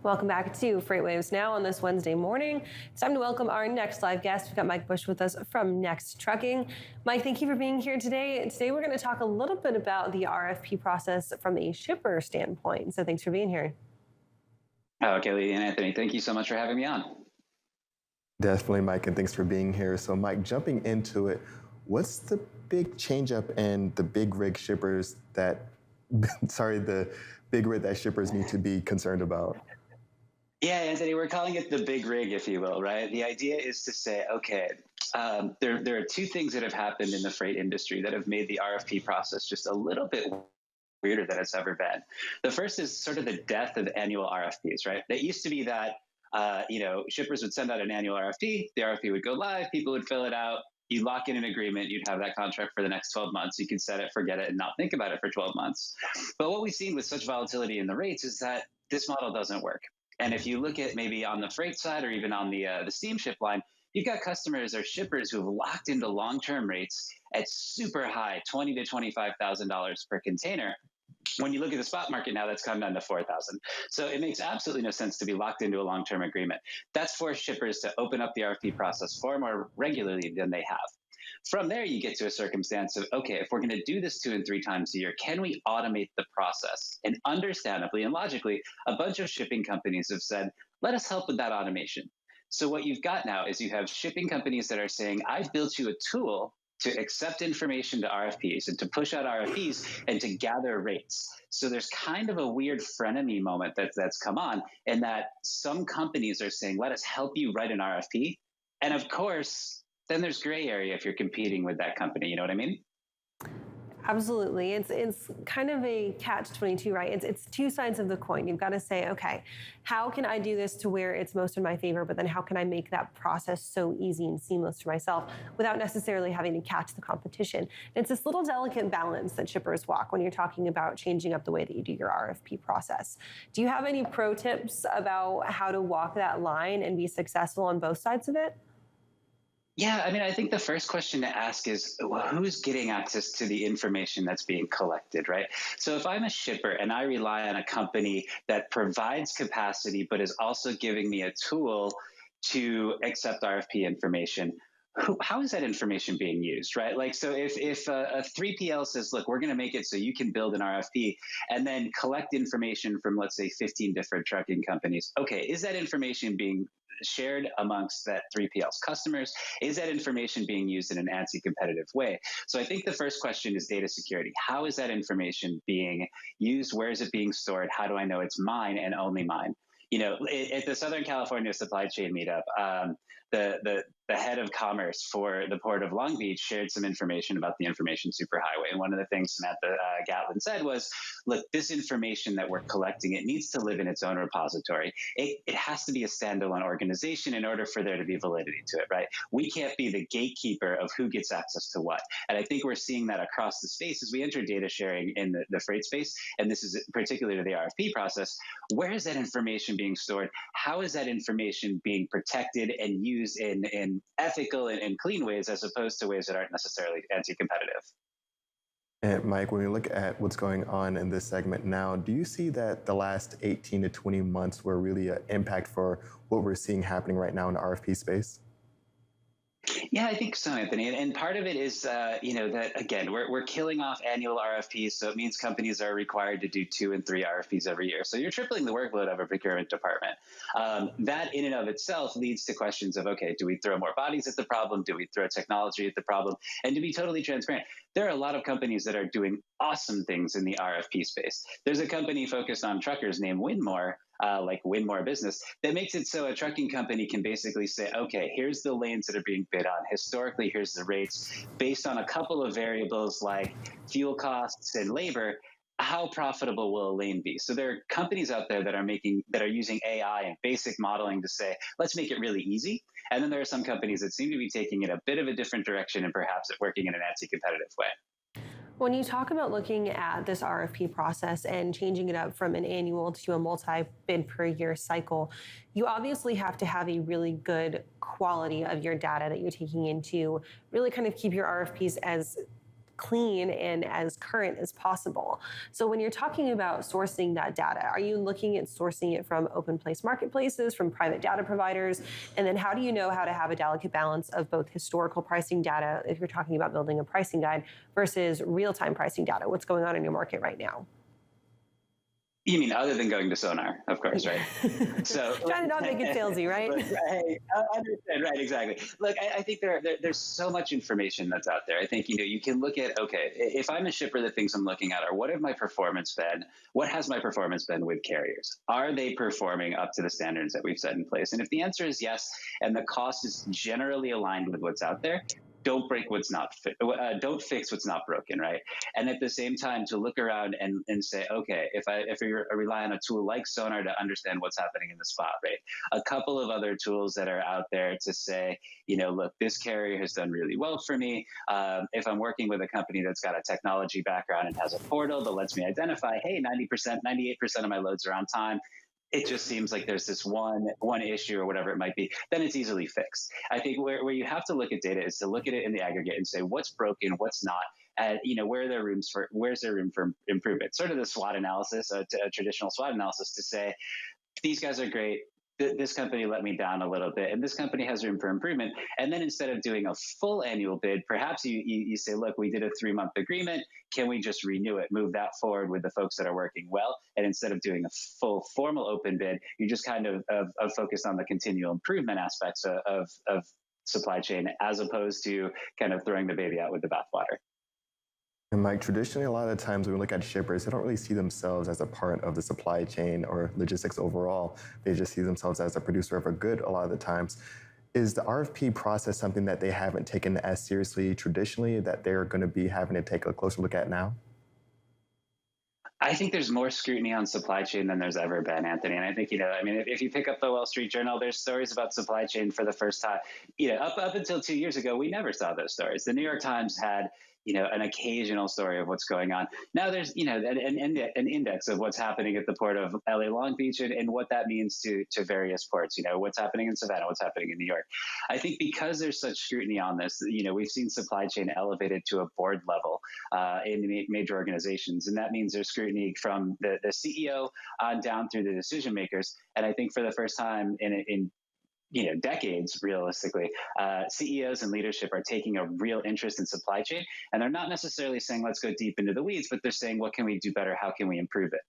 Welcome back to FreightWaves Now on this Wednesday morning. It's time to welcome our next live guest. We've got Mike Bush with us from Next Trucking. Mike, thank you for being here today. Today we're going to talk a little bit about the RFP process from a shipper standpoint. So thanks for being here. Oh, Kelly and Anthony, thank you so much for having me on. Definitely, Mike, and thanks for being here. So, Mike, jumping into it, what's the big change up in the big rig shippers that, the big rig that shippers need to be concerned about? Yeah, Anthony, we're calling it the big rig, if you will, right? The idea is to say, okay, there are two things that have happened in the freight industry that have made the RFP process just a little bit weirder than it's ever been. The first is sort of the death of annual RFPs, right? It used to be that, shippers would send out an annual RFP, the RFP would go live, people would fill it out, you lock in an agreement, you'd have that contract for the next 12 months. You could set it, forget it, and not think about it for 12 months. But what we've seen with such volatility in the rates is that this model doesn't work. And if you look at maybe on the freight side or even on the steamship line, you've got customers or shippers who have locked into long-term rates at super high, $20,000 to $25,000 per container. When you look at the spot market now, that's come down to $4,000. So it makes absolutely no sense to be locked into a long-term agreement. That's forced shippers to open up the RFP process far more regularly than they have. From there, you get to a circumstance of, okay, if we're going to do this 2 and 3 times a year, can we automate the process? And understandably and logically, a bunch of shipping companies have said, let us help with that automation. So what you've got now is you have shipping companies that are saying, I've built you a tool to accept information to RFPs and to push out RFPs and to gather rates. So there's kind of a weird frenemy moment that's come on, in that some companies are saying, let us help you write an RFP. And of course, then there's gray area if you're competing with that company. You know what I mean? Absolutely. It's kind of a catch-22, right? It's two sides of the coin. You've got to say, okay, how can I do this to where it's most in my favor, but then how can I make that process so easy and seamless for myself without necessarily having to catch the competition? And it's this little delicate balance that shippers walk when you're talking about changing up the way that you do your RFP process. Do you have any pro tips about how to walk that line and be successful on both sides of it? Yeah, I mean, I think the first question to ask is, well, who's getting access to the information that's being collected, right? So if I'm a shipper and I rely on a company that provides capacity, but is also giving me a tool to accept RFP information, how is that information being used, right? Like, so if a 3PL says, look, we're going to make it so you can build an RFP and then collect information from, let's say, 15 different trucking companies, okay, is that information being shared amongst that 3PL's customers? Is that information being used in an anti-competitive way? So I think the first question is data security. How is that information being used? Where is it being stored? How do I know it's mine and only mine? You know, at the Southern California supply chain meetup, the head of commerce for the Port of Long Beach shared some information about the information superhighway. And one of the things Samantha Gatlin said was, look, this information that we're collecting, it needs to live in its own repository. It has to be a standalone organization in order for there to be validity to it, right? We can't be the gatekeeper of who gets access to what. And I think we're seeing that across the space as we enter data sharing in the freight space. And this is particularly to the RFP process. Where is that information being stored? How is that information being protected and used in ethical and clean ways, as opposed to ways that aren't necessarily anti-competitive? And Mike, when we look at what's going on in this segment now, do you see that the last 18 to 20 months were really an impact for what we're seeing happening right now in the RFP space? Yeah, I think so, Anthony. And part of it is, that again, we're killing off annual RFPs, so it means companies are required to do 2 and 3 RFPs every year. So you're tripling the workload of a procurement department. That in and of itself leads to questions of, okay, do we throw more bodies at the problem? Do we throw technology at the problem? And to be totally transparent, there are a lot of companies that are doing awesome things in the RFP space. There's a company focused on truckers named Winmore, like Winmore Business, that makes it so a trucking company can basically say, okay, here's the lanes that are being bid on. Historically, here's the rates. Based on a couple of variables like fuel costs and labor, how profitable will a lane be? So there are companies out there that are using AI and basic modeling to say, let's make it really easy. And then there are some companies that seem to be taking it a bit of a different direction and perhaps working in an anti-competitive way. When you talk about looking at this RFP process and changing it up from an annual to a multi-bid per year cycle, you obviously have to have a really good quality of your data that you're taking in to really kind of keep your RFPs as clean and as current as possible. So when you're talking about sourcing that data, are you looking at sourcing it from open place marketplaces, from private data providers? And then how do you know how to have a delicate balance of both historical pricing data, if you're talking about building a pricing guide, versus real-time pricing data? What's going on in your market right now? You mean other than going to Sonar, of course, right? So trying to not make it salesy, right? Right, I understand, right? Exactly. Look, I think there's so much information that's out there. I think you can look at, okay, if I'm a shipper, the things I'm looking at are what have my performance been? What has my performance been with carriers? Are they performing up to the standards that we've set in place? And if the answer is yes, and the cost is generally aligned with what's out there, don't break what's not don't fix what's not broken, right? And at the same time, to look around and say, okay, if you rely on a tool like Sonar to understand what's happening in the spot rate, a couple of other tools that are out there to say, look, this carrier has done really well for me. If I'm working with a company that's got a technology background and has a portal that lets me identify, hey, 90%, 98% of my loads are on time. It just seems like there's this one issue or whatever it might be, then it's easily fixed. I think where you have to look at data is to look at it in the aggregate and say what's broken, what's not, and where's there room for improvement? Sort of the SWOT analysis, a traditional SWOT analysis to say these guys are great. This company let me down a little bit, and this company has room for improvement. And then instead of doing a full annual bid, perhaps you say, look, we did a 3-month agreement. Can we just renew it, move that forward with the folks that are working well? And instead of doing a full formal open bid, you just kind of focus on the continual improvement aspects of supply chain, as opposed to kind of throwing the baby out with the bathwater. And Mike, traditionally, a lot of the times when we look at shippers, they don't really see themselves as a part of the supply chain or logistics overall. They just see themselves as a producer of a good a lot of the times. Is the RFP process something that they haven't taken as seriously traditionally that they're going to be having to take a closer look at now? I think there's more scrutiny on supply chain than there's ever been, Anthony. And I think, if you pick up the Wall Street Journal, there's stories about supply chain for the first time. Up until 2 years ago, we never saw those stories. The New York Times had an occasional story of what's going on. Now there's, an index of what's happening at the port of LA Long Beach and what that means to various ports, what's happening in Savannah, what's happening in New York. I think because there's such scrutiny on this, we've seen supply chain elevated to a board level in major organizations. And that means there's scrutiny from the CEO on down through the decision makers. And I think for the first time in decades, realistically, CEOs and leadership are taking a real interest in supply chain. And they're not necessarily saying, let's go deep into the weeds, but they're saying, what can we do better? How can we improve it?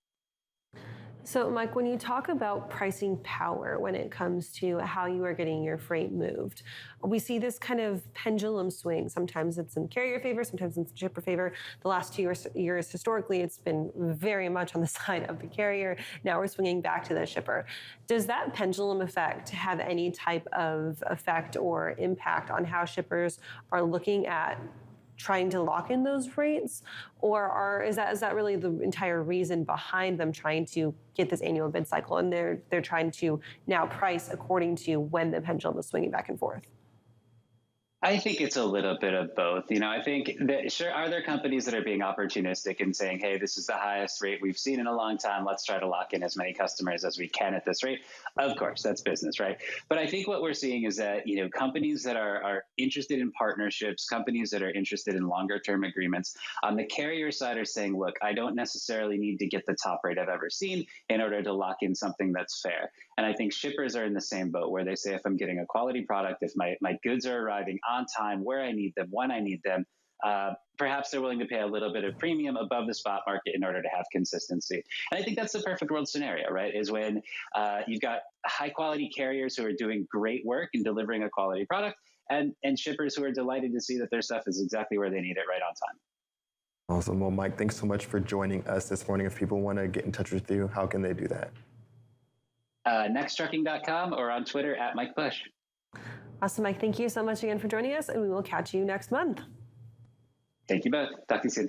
So, Mike, when you talk about pricing power when it comes to how you are getting your freight moved, we see this kind of pendulum swing. Sometimes it's in carrier favor, sometimes it's in shipper favor. The last 2 years, historically, it's been very much on the side of the carrier. Now we're swinging back to the shipper. Does that pendulum effect have any type of effect or impact on how shippers are looking at trying to lock in those rates, or is that really the entire reason behind them trying to get this annual bid cycle, and they're trying to now price according to when the pendulum is swinging back and forth? I think it's a little bit of both. I think that sure, are there companies that are being opportunistic and saying, hey, this is the highest rate we've seen in a long time. Let's try to lock in as many customers as we can at this rate. Of course, that's business, right? But I think what we're seeing is that, companies that are interested in partnerships, companies that are interested in longer term agreements on the carrier side are saying, look, I don't necessarily need to get the top rate I've ever seen in order to lock in something that's fair. And I think shippers are in the same boat where they say, if I'm getting a quality product, if my goods are arriving on time, where I need them, when I need them, perhaps they're willing to pay a little bit of premium above the spot market in order to have consistency. And I think that's the perfect world scenario, right? Is when you've got high quality carriers who are doing great work in delivering a quality product and shippers who are delighted to see that their stuff is exactly where they need it right on time. Awesome. Well, Mike, thanks so much for joining us this morning. If people want to get in touch with you, how can they do that? Nexttrucking.com or on Twitter at Mike Bush. Awesome, Mike. Thank you so much again for joining us, and we will catch you next month. Thank you both. Talk to you soon.